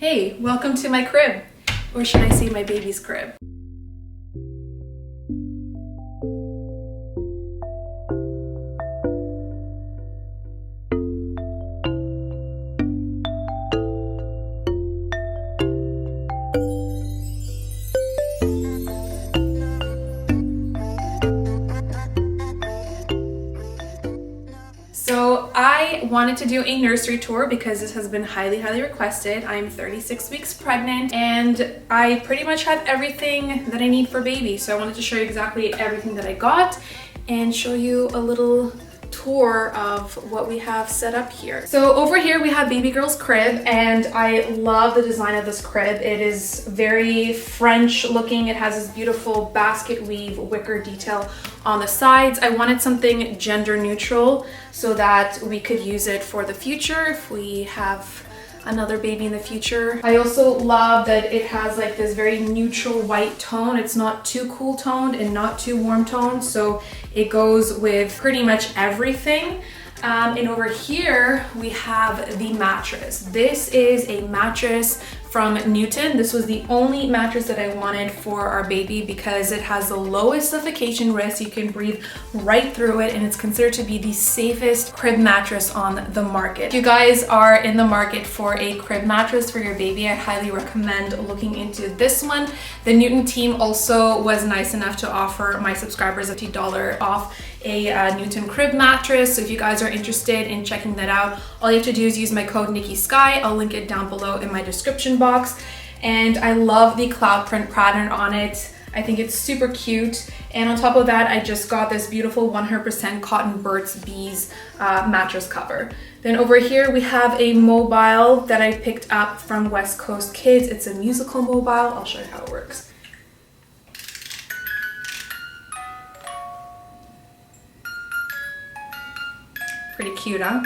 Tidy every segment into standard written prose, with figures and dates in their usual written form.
Hey, welcome to my crib, or should I say my baby's crib? So I wanted to do a nursery tour because this has been highly requested. I'm 36 weeks pregnant and I pretty much have everything that I need for baby. So I wanted to show you exactly everything that I got and show you a little tour of what we have set up here. So over here we have baby girl's crib, and I love the design of this crib. It is very French looking. It has this beautiful basket weave wicker detail on the sides. I wanted something gender neutral so that we could use it for the future if we have another baby in the future. I also love that it has like this very neutral white tone. It's not too cool toned and not too warm toned, so it goes with pretty much everything. And over here we have the mattress. This is a mattress from Newton. This was the only mattress that I wanted for our baby because it has the lowest suffocation risk. You can breathe right through it, and it's considered to be the safest crib mattress on the market. If you guys are in the market for a crib mattress for your baby, I highly recommend looking into this one. The Newton team also was nice enough to offer my subscribers a $50 off a Newton crib mattress. So if you guys are interested in checking that out, all you have to do is use my code Niki Sky. I'll link it down below in my description box. And I love the cloud print pattern on it. I think it's super cute. And on top of that, I just got this beautiful 100% cotton Burt's Bees mattress cover. Then over here we have a mobile that I picked up from West Coast Kids. It's a musical mobile. I'll show you how it works. Pretty cute, huh?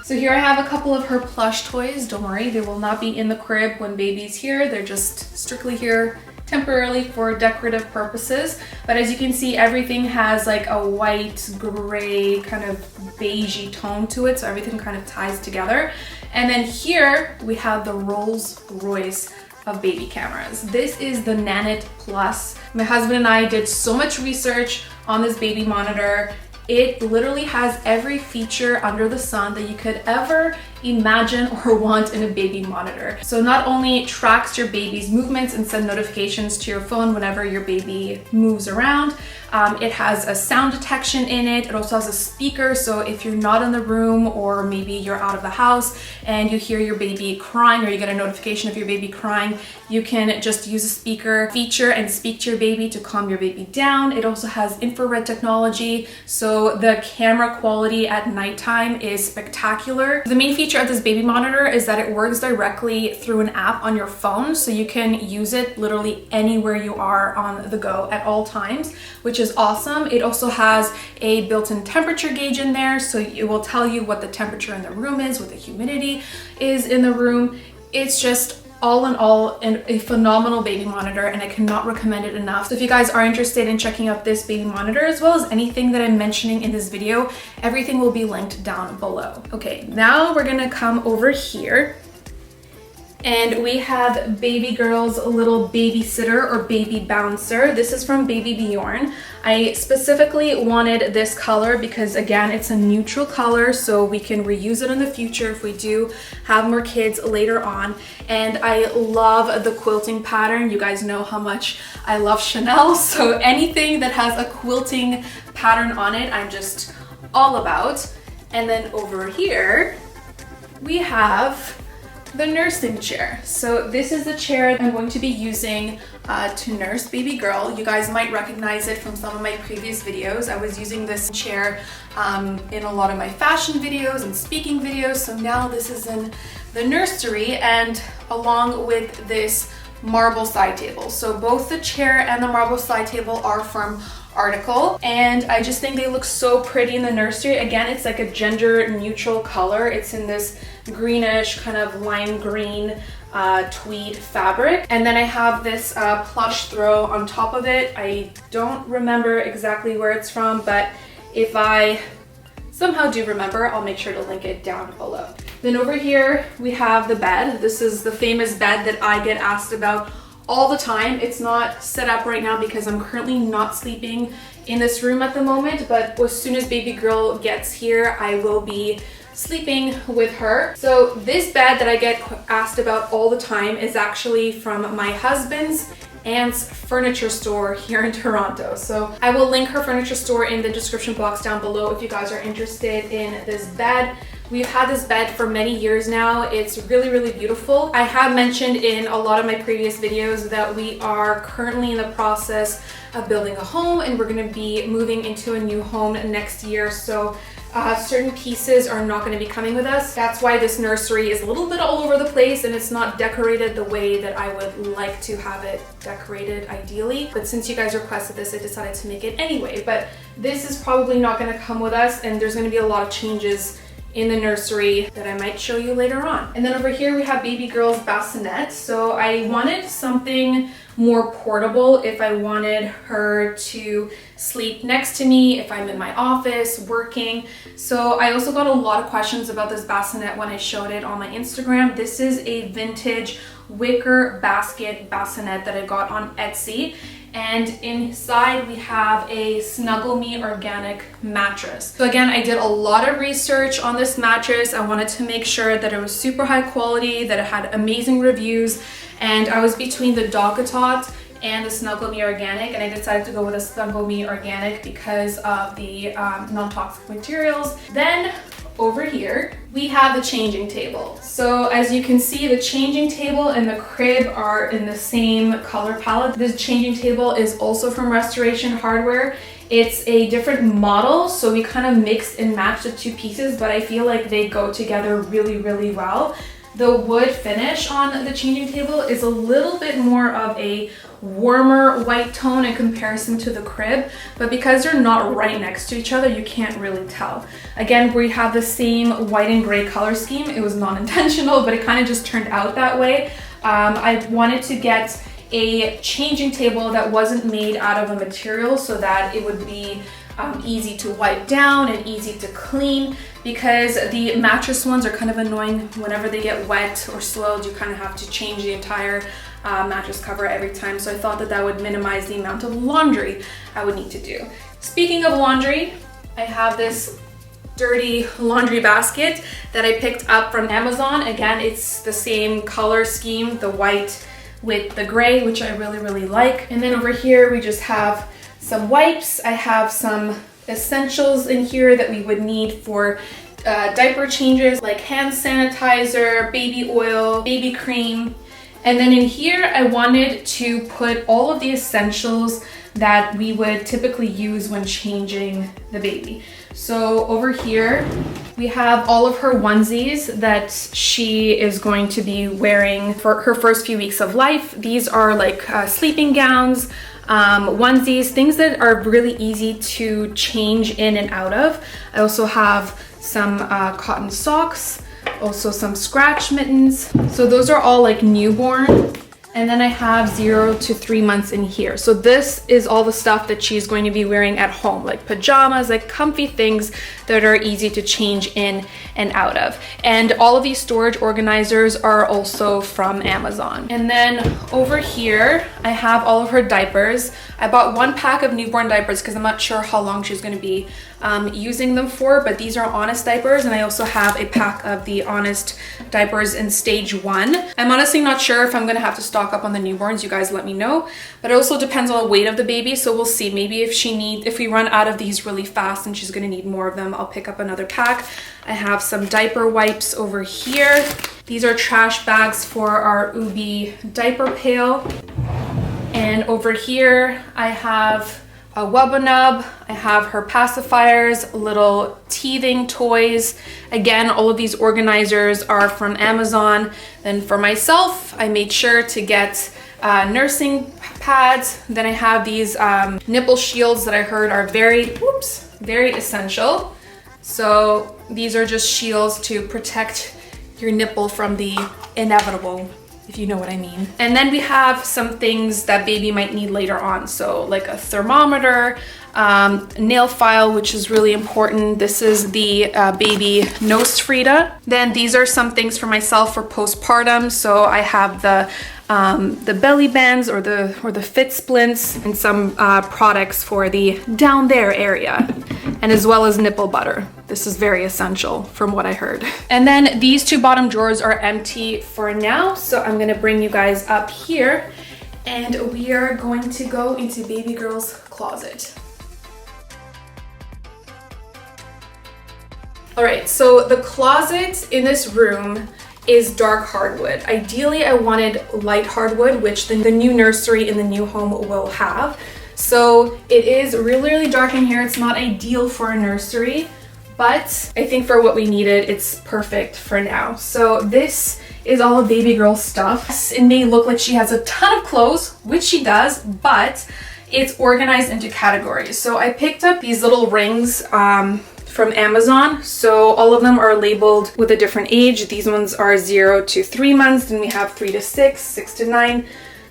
So here I have a couple of her plush toys. Don't worry, they will not be in the crib when baby's here. They're just strictly here temporarily for decorative purposes. But as you can see, everything has like a white, gray, kind of beigey tone to it. So everything kind of ties together. And then here we have the Rolls Royce of baby cameras. This is the Nanit Plus. My husband and I did so much research on this baby monitor. It literally has every feature under the sun that you could ever imagine or want in a baby monitor. So not only tracks your baby's movements and send notifications to your phone whenever your baby moves around, it has a sound detection in it. It also has a speaker, so if you're not in the room or maybe you're out of the house and you hear your baby crying or you get a notification of your baby crying, you can just use a speaker feature and speak to your baby to calm your baby down. It also has infrared technology, so the camera quality at nighttime is spectacular. The main feature of this baby monitor is that it works directly through an app on your phone, so you can use it literally anywhere you are on the go at all times, which is awesome. It also has a built-in temperature gauge in there, so it will tell you what the temperature in the room is, what the humidity is in the room. It's just all in all a phenomenal baby monitor, and I cannot recommend it enough. So if you guys are interested in checking out this baby monitor as well as anything that I'm mentioning in this video, everything will be linked down below. Okay, now we're gonna come over here and we have baby girl's little babysitter or baby bouncer. This is from Baby Bjorn. I specifically wanted this color because again, it's a neutral color, so we can reuse it in the future if we do have more kids later on. And I love the quilting pattern. You guys know how much I love Chanel, so anything that has a quilting pattern on it, I'm just all about. And then over here, we have the nursing chair. So this is the chair I'm going to be using to nurse baby girl. You guys might recognize it from some of my previous videos. I was using this chair in a lot of my fashion videos and speaking videos. So now this is in the nursery, and along with this marble side table. So both the chair and the marble side table are from Article, and I just think they look so pretty in the nursery. Again, it's like a gender neutral color. It's in this greenish kind of lime green tweed fabric, and then I have this plush throw on top of it. I don't remember exactly where it's from, but if I somehow do remember, I'll make sure to link it down below. Then over here, we have the bed. This is the famous bed that I get asked about all the time. It's not set up right now because I'm currently not sleeping in this room at the moment, but as soon as baby girl gets here, I will be sleeping with her. So this bed that I get asked about all the time is actually from my husband's aunt's furniture store here in Toronto. So I will link her furniture store in the description box down below if you guys are interested in this bed. We've had this bed for many years now. It's really, really beautiful. I have mentioned in a lot of my previous videos that we are currently in the process of building a home, and we're gonna be moving into a new home next year. So certain pieces are not going to be coming with us. That's why this nursery is a little bit all over the place and it's not decorated the way that I would like to have it decorated ideally. But since you guys requested this, I decided to make it anyway. But this is probably not going to come with us, and there's going to be a lot of changes in the nursery that I might show you later on. And then over here we have baby girl's bassinet. So I wanted something more portable if I wanted her to sleep next to me, if I'm in my office working. So I also got a lot of questions about this bassinet when I showed it on my Instagram. This is a vintage wicker basket bassinet that I got on Etsy. And inside we have a Snuggle Me organic mattress. So again, I did a lot of research on this mattress. I wanted to make sure that it was super high quality, that it had amazing reviews, and I was between the Dogatot and the Snuggle Me Organic, and I decided to go with a Snuggle Me Organic because of the non-toxic materials. Then over here, we have the changing table. So as you can see, the changing table and the crib are in the same color palette. This changing table is also from Restoration Hardware. It's a different model, so we kind of mixed and matched the two pieces, but I feel like they go together really, really well. The wood finish on the changing table is a little bit more of a warmer white tone in comparison to the crib, but because they're not right next to each other, you can't really tell. Again, we have the same white and gray color scheme. It was not intentional, but it kind of just turned out that way. I wanted to get a changing table that wasn't made out of a material so that it would be easy to wipe down and easy to clean, because the mattress ones are kind of annoying. Whenever they get wet or soiled, you kind of have to change the entire mattress cover every time. So I thought that that would minimize the amount of laundry I would need to do. Speaking of laundry, I have this dirty laundry basket that I picked up from Amazon. Again, it's the same color scheme, the white with the gray, which I really, really like. And then over here, we just have some wipes. I have some essentials in here that we would need for diaper changes, like hand sanitizer, baby oil, baby cream. And then in here, I wanted to put all of the essentials that we would typically use when changing the baby. So over here, we have all of her onesies that she is going to be wearing for her first few weeks of life. These are like sleeping gowns, onesies, things that are really easy to change in and out of. I also have some cotton socks, also some scratch mittens. So those are all like newborn. And then I have 0 to 3 months in here. So this is all the stuff that she's going to be wearing at home, like pajamas, like comfy things that are easy to change in and out of. And all of these storage organizers are also from Amazon. And then over here, I have all of her diapers. I bought 1 pack of newborn diapers because I'm not sure how long she's going to be using them for, but these are Honest diapers, and I also have a pack of the Honest diapers in stage 1. I'm honestly not sure if I'm going to have to stock up on the newborns. You guys let me know, but it also depends on the weight of the baby, so we'll see. Maybe if we run out of these really fast and she's going to need more of them, I'll pick up another pack. I have some diaper wipes over here. These are trash bags for our Ubi diaper pail. And over here, I have a Wubbanub, I have her pacifiers, little teething toys. Again, all of these organizers are from Amazon. Then for myself, I made sure to get nursing pads. Then I have these nipple shields that I heard are very essential. So these are just shields to protect your nipple from the inevitable if you know what I mean. And then we have some things that baby might need later on. So like a thermometer, nail file, which is really important. This is the baby nose Frida. Then these are some things for myself for postpartum. So I have the belly bands or the fit splints and some products for the down there area, and as well as nipple butter. This is very essential from what I heard. And then these two bottom drawers are empty for now. So I'm gonna bring you guys up here and we are going to go into baby girl's closet. All right, so the closet in this room is dark hardwood. Ideally, I wanted light hardwood, which the new nursery in the new home will have. So it is really, really dark in here. It's not ideal for a nursery, but I think for what we needed, it's perfect for now. So this is all of baby girl stuff. It may look like she has a ton of clothes, which she does, but it's organized into categories. So I picked up these little rings from Amazon. So all of them are labeled with a different age. These ones are 0 to 3 months. Then we have 3 to 6, 6 to 9,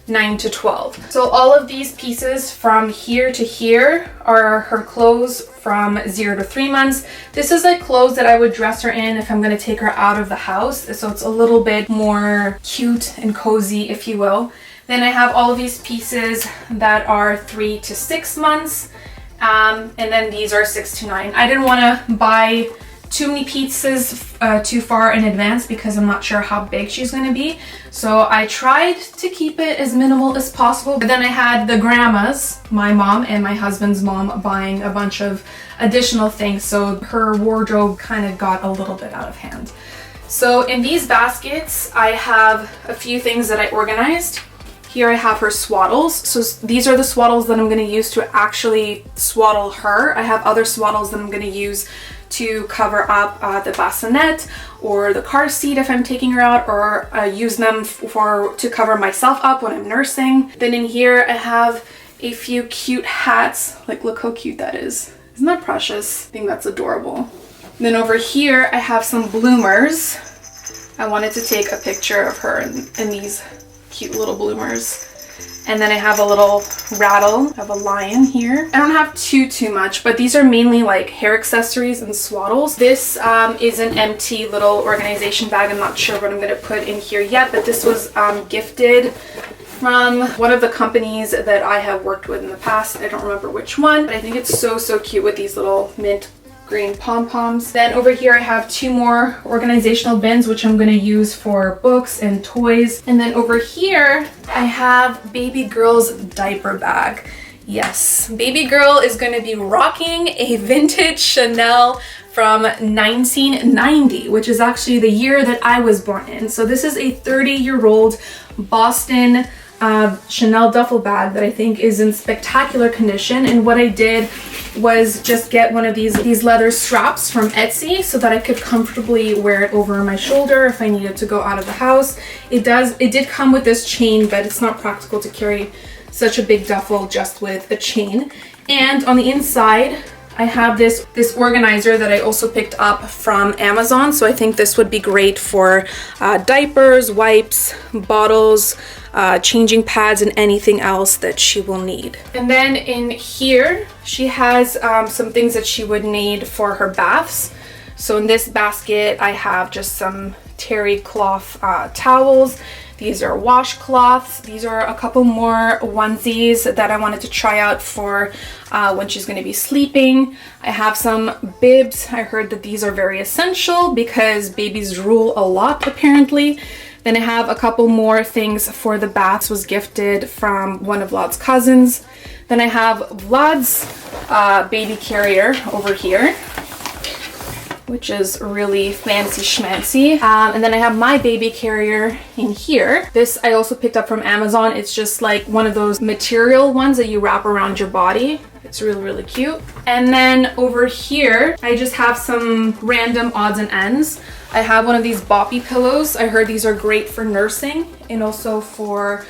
9 to 12. So all of these pieces from here to here are her clothes from 0 to 3 months. This is like clothes that I would dress her in if I'm going to take her out of the house. So it's a little bit more cute and cozy, if you will. Then I have all of these pieces that are 3 to 6 months. And then these are 6 to 9. I didn't want to buy too many pieces too far in advance because I'm not sure how big she's going to be. So I tried to keep it as minimal as possible. But then I had the grandmas, my mom and my husband's mom, buying a bunch of additional things. So her wardrobe kind of got a little bit out of hand. So in these baskets, I have a few things that I organized. Here I have her swaddles. So these are the swaddles that I'm going to use to actually swaddle her. I have other swaddles that I'm going to use to cover up the bassinet or the car seat if I'm taking her out, or use them to cover myself up when I'm nursing. Then in here I have a few cute hats. Like, look how cute that is. Isn't that precious? I think that's adorable. Then over here I have some bloomers. I wanted to take a picture of her in these cute little bloomers. And then I have a little rattle of a lion here. I don't have too much, but these are mainly like hair accessories and swaddles. This is an empty little organization bag. I'm not sure what I'm gonna put in here yet, but this was gifted from one of the companies that I have worked with in the past. I don't remember which one, but I think it's so cute with these little mint green pom-poms. Then over here I have 2 more organizational bins, which I'm going to use for books and toys. And then over here I have baby girl's diaper bag. Yes, baby girl is going to be rocking a vintage Chanel from 1990, which is actually the year that I was born in. So this is a 30-year-old Boston Chanel duffel bag that I think is in spectacular condition. And what I did was just get one of these leather straps from Etsy so that I could comfortably wear it over my shoulder if I needed to go out of the house. It did come with this chain, but it's not practical to carry such a big duffel just with a chain. And on the inside I have this organizer that I also picked up from Amazon. So I think this would be great for diapers, wipes, bottles, changing pads, and anything else that she will need. And then in here, she has some things that she would need for her baths. So in this basket, I have just some terry cloth towels. These are washcloths. These are a couple more onesies that I wanted to try out for when she's going to be sleeping. I have some bibs. I heard that these are very essential because babies drool a lot apparently. Then I have a couple more things for the baths, was gifted from one of Vlad's cousins. Then I have Vlad's baby carrier over here, which is really fancy schmancy. And then I have my baby carrier in here. This I also picked up from Amazon. It's just like one of those material ones that you wrap around your body. It's really cute. And then over here, I just have some random odds and ends. I have one of these boppy pillows. I heard these are great for nursing and also for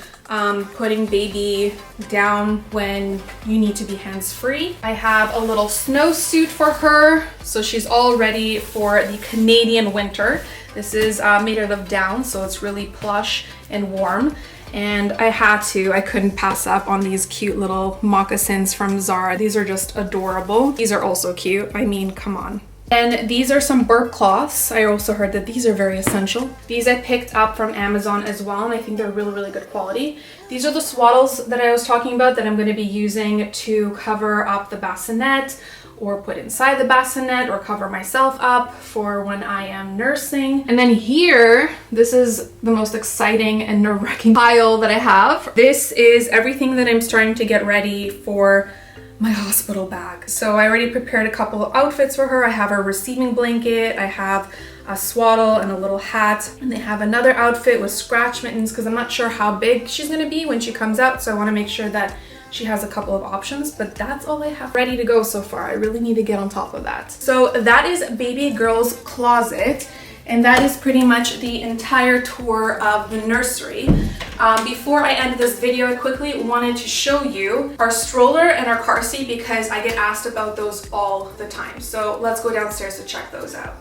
putting baby down when you need to be hands-free. I have a little snowsuit for her, so she's all ready for the Canadian winter. This is made out of down, so it's really plush and warm. And I couldn't pass up on these cute little moccasins from Zara. These are just adorable. These are also cute. I mean, come on. And these are some burp cloths. I also heard that these are very essential. These I picked up from Amazon as well, and I think they're really, really good quality. These are the swaddles that I was talking about that I'm going to be using to cover up the bassinet, or put inside the bassinet, or cover myself up for when I am nursing. And then here, this is the most exciting and nerve-wracking pile that I have. This is everything that I'm starting to get ready for my hospital bag. So I already prepared a couple of outfits for her. I have a receiving blanket, I have a swaddle and a little hat, and they have another outfit with scratch mittens because I'm not sure how big she's gonna be when she comes out, so I want to make sure that she has a couple of options, but that's all I have ready to go so far. I really need to get on top of that. So that is baby girl's closet, and that is pretty much the entire tour of the nursery. Before I end this video, I quickly wanted to show you our stroller and our car seat because I get asked about those all the time. So let's go downstairs to check those out.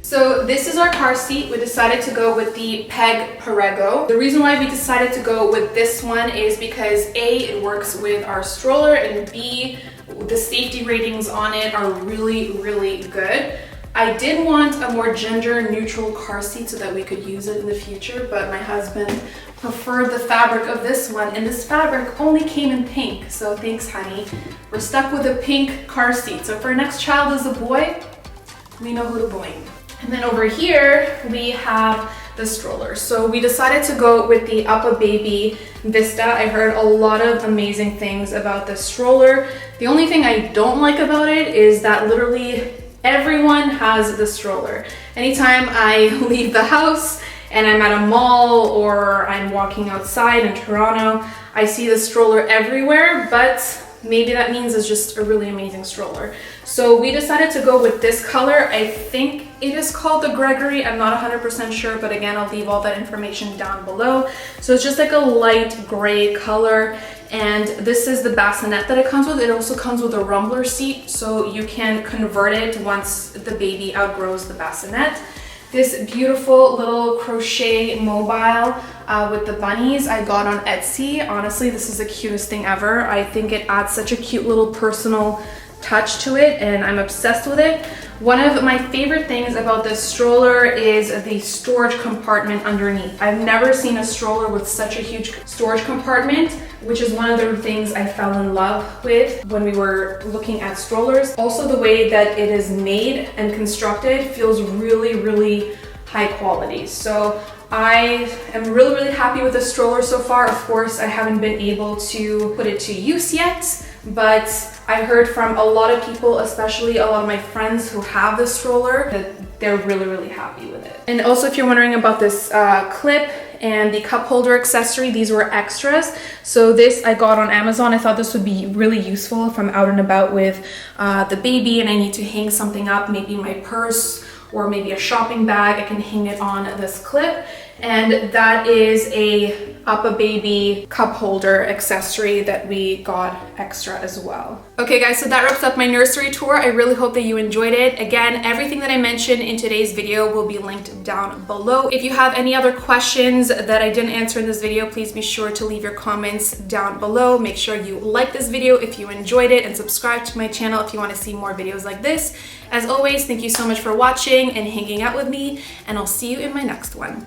So this is our car seat. We decided to go with the Peg Perego. The reason why we decided to go with this one is because A, it works with our stroller, and B, the safety ratings on it are really, really good. I did want a more gender neutral car seat so that we could use it in the future, but my husband preferred the fabric of this one, and this fabric only came in pink, so thanks honey. We're stuck with a pink car seat. So if our next child is a boy, we know who to blame. And then over here, we have the stroller. So we decided to go with the Uppa Baby Vista. I heard a lot of amazing things about this stroller. The only thing I don't like about it is that literally everyone has the stroller. Anytime I leave the house and I'm at a mall or I'm walking outside in Toronto, I see the stroller everywhere, but maybe that means it's just a really amazing stroller. So we decided to go with this color. I think it is called the Gregory. I'm not 100% sure, but again, I'll leave all that information down below. So it's just like a light gray color. And this is the bassinet that it comes with. It also comes with a rumbler seat, so you can convert it once the baby outgrows the bassinet. This beautiful little crochet mobile with the bunnies I got on Etsy. Honestly, this is the cutest thing ever. I think it adds such a cute little personal touch to it, and I'm obsessed with it. One of my favorite things about this stroller is the storage compartment underneath. I've never seen a stroller with such a huge storage compartment, which is one of the things I fell in love with when we were looking at strollers. Also, the way that it is made and constructed feels really, really high quality. So I am really, really happy with the stroller so far. Of course, I haven't been able to put it to use yet, but I heard from a lot of people, especially a lot of my friends who have the stroller, that they're really, really happy with it. And also, if you're wondering about this clip and the cup holder accessory, these were extras. So this I got on Amazon. I thought this would be really useful if I'm out and about with the baby and I need to hang something up, maybe my purse or maybe a shopping bag. I can hang it on this clip. And that is a Uppa Baby cup holder accessory that we got extra as well. Okay guys, so that wraps up my nursery tour. I really hope that you enjoyed it. Again, everything that I mentioned in today's video will be linked down below. If you have any other questions that I didn't answer in this video, please be sure to leave your comments down below. Make sure you like this video if you enjoyed it and subscribe to my channel if you want to see more videos like this. As always, thank you so much for watching and hanging out with me, and I'll see you in my next one.